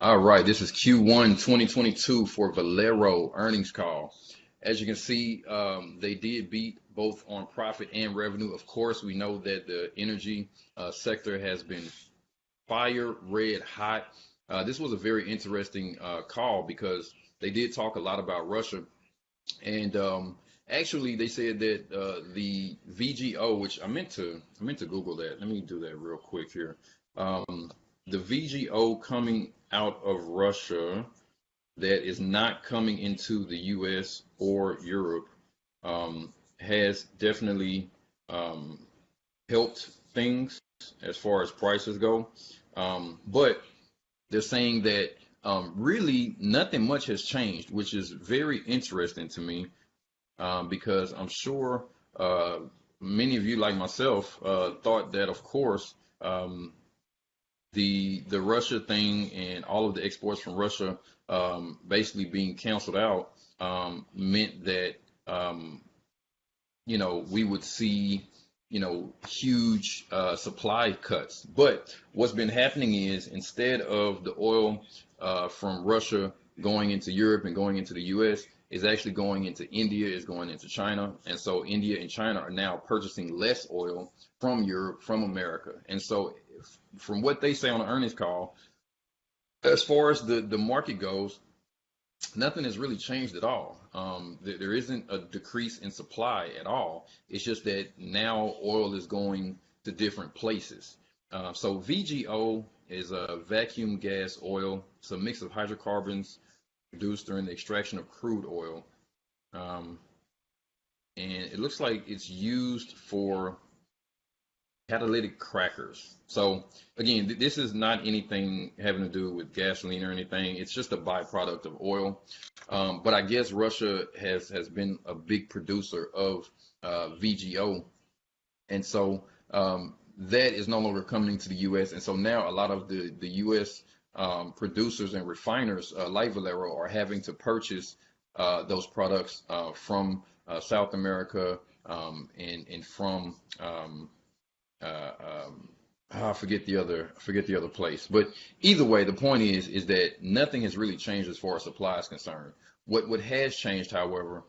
All right, this is Q1 2022 for Valero earnings call. As you can see, they did beat both on profit and revenue. Of course, we know that the energy sector has been fire red hot. This was a very interesting call because they did talk a lot about Russia, and actually they said that the VGO, which I meant to Google that. Let me do that real quick here. The VGO coming out of Russia that is not coming into the US or Europe has definitely um, helped things as far as prices go. But they're saying that really nothing much has changed, which is very interesting to me because I'm sure many of you, like myself, thought that, of course, um, the Russia thing and all of the exports from Russia basically being canceled out meant that um, we would see huge supply cuts. But what's been happening is instead of the oil from Russia going into Europe and going into the U.S. is actually going into India, is going into China, and so India and China are now purchasing less oil from Europe, from America, and so from what they say on the earnings call, as far as the market goes, nothing has really changed at all. There isn't a decrease in supply at all. It's just that now oil is going to different places. So VGO is a vacuum gas oil. It's a mix of hydrocarbons produced during the extraction of crude oil. Um, and it looks like it's used for catalytic crackers. So again, this is not anything having to do with gasoline or anything. It's just a byproduct of oil. But I guess Russia has been a big producer of VGO, and so that is no longer coming to the U.S. And so now a lot of the U.S. Producers and refiners like Valero are having to purchase those products from South America and from uh, um, I forget the other place. But either way, the point is that nothing has really changed as far as supply is concerned. What has changed, however,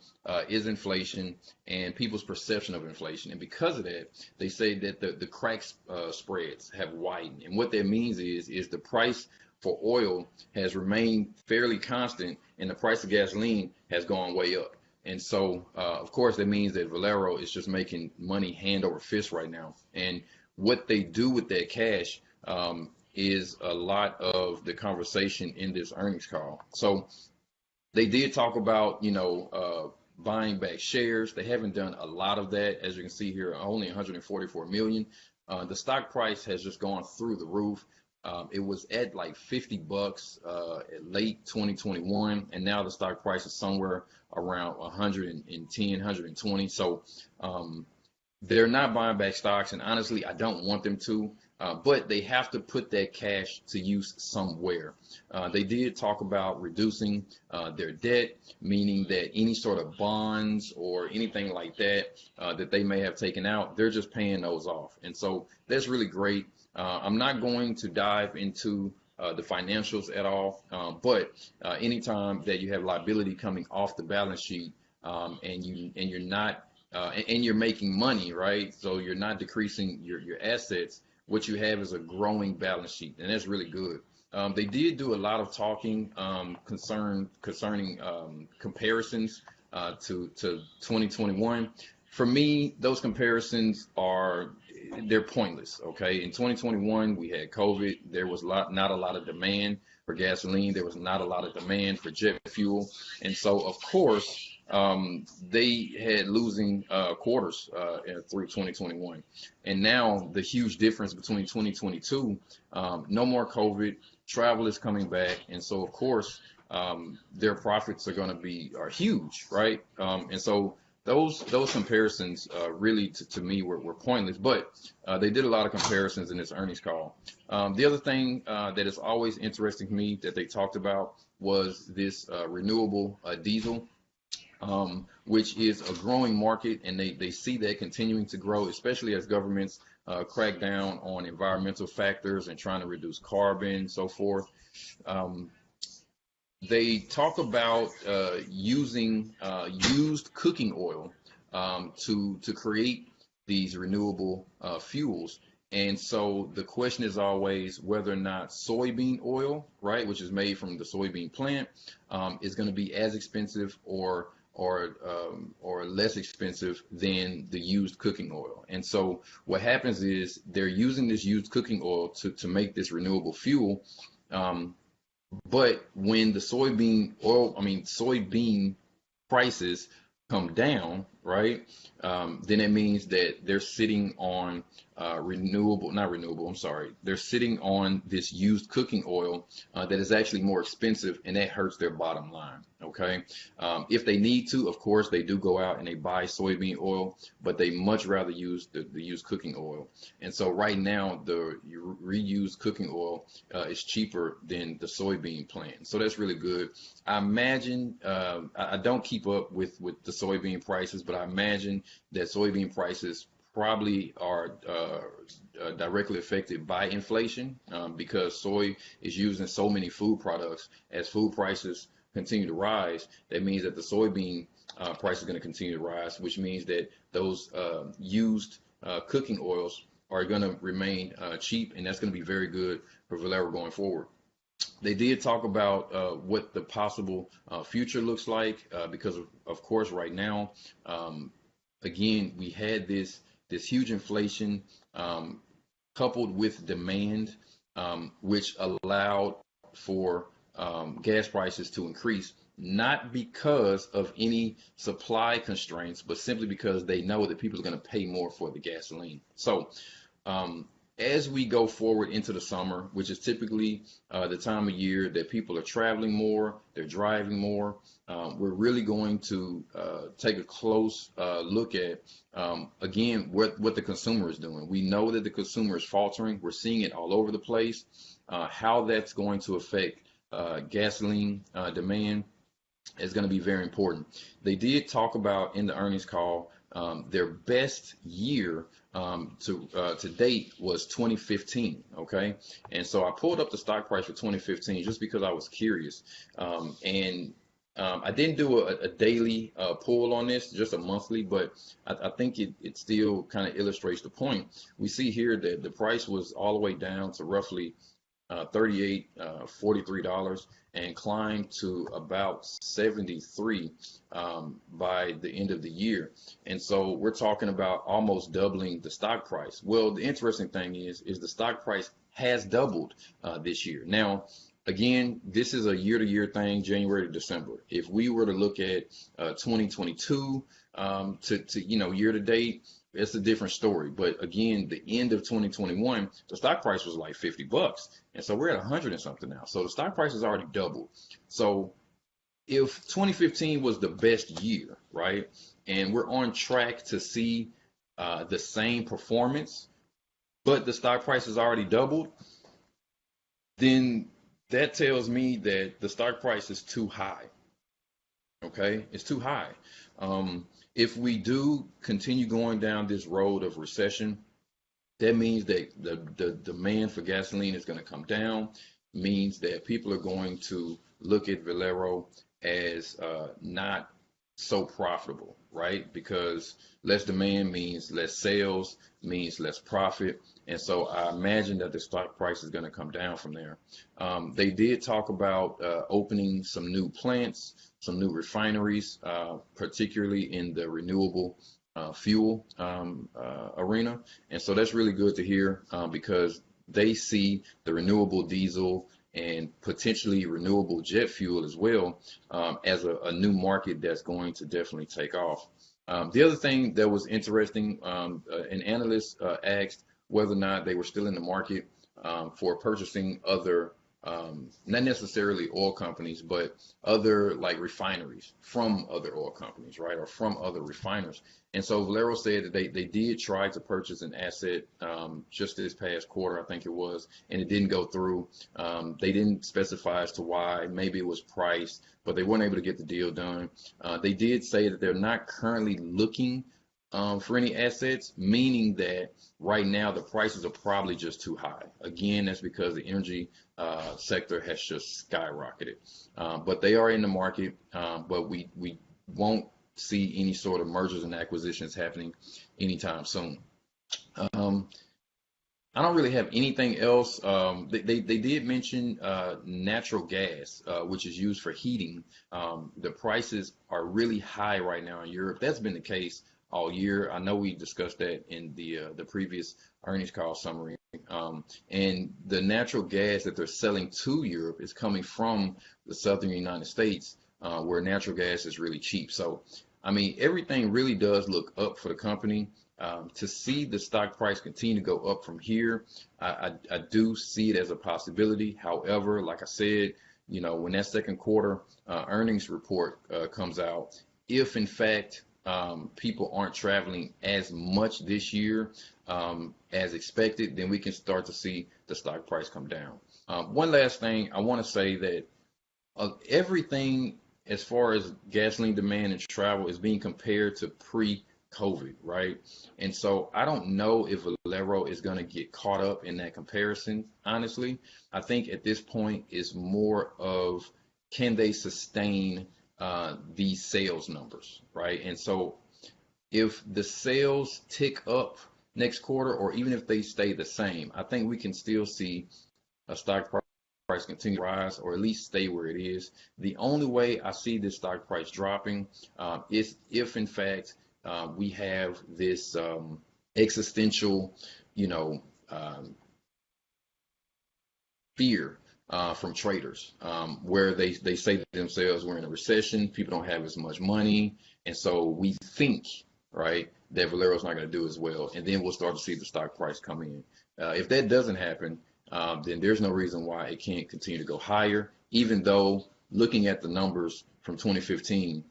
is inflation and people's perception of inflation. And because of that, they say that the crack spreads have widened. And what that means is the price for oil has remained fairly constant, and the price of gasoline has gone way up. And so, of course, that means that Valero is just making money hand over fist right now. And what they do with that cash is a lot of the conversation in this earnings call. So they did talk about, buying back shares. They haven't done a lot of that, as you can see here, only 144 million. The stock price has just gone through the roof. It was at like 50 bucks at late 2021, and now the stock price is somewhere around 110, 120. So they're not buying back stocks, and honestly, I don't want them to. But they have to put that cash to use somewhere. They did talk about reducing their debt, meaning that any sort of bonds or anything like that that they may have taken out, they're just paying those off. And so that's really great. I'm not going to dive into the financials at all, but anytime that you have liability coming off the balance sheet and you're not and you're making money, right? So you're not decreasing your assets. What you have is a growing balance sheet, and that's really good. They did do a lot of talking concerning comparisons to 2021. For me, those comparisons they're pointless. Okay, in 2021 we had COVID. There was not a lot of demand for gasoline. There was not a lot of demand for jet fuel, and so of course they had losing quarters through 2021. And now the huge difference between 2022, no more COVID, travel is coming back, and so of course their profits are huge, right? And so those comparisons really to me were pointless, but they did a lot of comparisons in this earnings call. The other thing that is always interesting to me that they talked about was this renewable diesel, which is a growing market, and they see that continuing to grow, especially as governments crack down on environmental factors and trying to reduce carbon, so forth. Um, they talk about using used cooking oil to create these renewable fuels. And so the question is always whether or not soybean oil, right, which is made from the soybean plant, is going to be as expensive or less expensive than the used cooking oil. And so what happens is they're using this used cooking oil to make this renewable fuel. Um, but when the soybean prices come down, right, then it means that they're sitting on not renewable, I'm sorry, they're sitting on this used cooking oil that is actually more expensive, and that hurts their bottom line, okay? If they need to, of course, they do go out and they buy soybean oil, but they much rather use the used cooking oil. And so right now, the reused cooking oil is cheaper than the soybean plant. So that's really good. I imagine, I don't keep up with the soybean prices, but I imagine that soybean prices probably are directly affected by inflation because soy is used in so many food products. As food prices continue to rise, that means that the soybean price is going to continue to rise, which means that those used cooking oils are going to remain cheap, and that's going to be very good for Valero going forward. They did talk about what the possible future looks like because of course, right now, again, we had this huge inflation coupled with demand, which allowed for gas prices to increase, not because of any supply constraints, but simply because they know that people are going to pay more for the gasoline. So um, as we go forward into the summer, which is typically the time of year that people are traveling more, they're driving more, we're really going to take a close look at, again, what the consumer is doing. We know that the consumer is faltering. We're seeing it all over the place. How that's going to affect gasoline demand is going to be very important. They did talk about in the earnings call their best year to date was 2015. Okay, and so I pulled up the stock price for 2015 just because I was curious, and I didn't do a daily pull on this, just a monthly, but I think it still kind of illustrates the point. We see here that the price was all the way down to roughly $43 and climbed to about 73 by the end of the year. And so we're talking about almost doubling the stock price. Well, the interesting thing is the stock price has doubled this year. Now, again, this is a year-to-year thing, January to December. If we were to look at 2022 to year to date, it's a different story. But again, the end of 2021, the stock price was like $50, and so we're at 100 and something now. So the stock price has already doubled. So if 2015 was the best year, right, and we're on track to see the same performance, but the stock price has already doubled, then that tells me that the stock price is too high. Okay, it's too high. If we do continue going down this road of recession, that means that the demand for gasoline is going to come down, means that people are going to look at Valero as not so profitable, right? Because less demand means less sales, means less profit. And so I imagine that the stock price is going to come down from there. They did talk about opening some new plants, some new refineries, particularly in the renewable fuel arena. And so that's really good to hear because they see the renewable diesel and potentially renewable jet fuel as well as a new market that's going to definitely take off. The other thing that was interesting, an analyst asked whether or not they were still in the market for purchasing other, not necessarily oil companies, but other like refineries from other oil companies, right, or from other refiners. And so Valero said that they did try to purchase an asset just this past quarter, I think it was, and it didn't go through. They didn't specify as to why. Maybe it was price, but they weren't able to get the deal done. They did say that they're not currently looking for any assets, meaning that right now the prices are probably just too high. Again, that's because the energy sector has just skyrocketed. But they are in the market, but we won't see any sort of mergers and acquisitions happening anytime soon. Um, I don't really have anything else. They did mention natural gas, which is used for heating. The prices are really high right now in Europe. That's been the case all year. I know we discussed that in the previous earnings call summary. And the natural gas that they're selling to Europe is coming from the southern United States, where natural gas is really cheap. So, I mean, everything really does look up for the company. To see the stock price continue to go up from here, I do see it as a possibility. However, like I said, you know, when that second quarter earnings report comes out, if in fact people aren't traveling as much this year as expected, then we can start to see the stock price come down. One last thing, I want to say that everything as far as gasoline demand and travel is being compared to pre-COVID, right? And so I don't know if Valero is going to get caught up in that comparison, honestly. I think at this point it's more of can they sustain these sales numbers, right? And so if the sales tick up next quarter or even if they stay the same, I think we can still see a stock price continue to rise or at least stay where it is. The only way I see this stock price dropping is if, in fact, we have this existential, you know, fear from traders, where they say to themselves, we're in a recession, people don't have as much money, and so we think, right, that Valero's not going to do as well, and then we'll start to see the stock price come in. If that doesn't happen, then there's no reason why it can't continue to go higher, even though looking at the numbers from 2015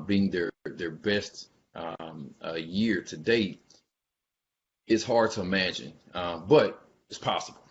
being their best year to date, it's hard to imagine, but it's possible.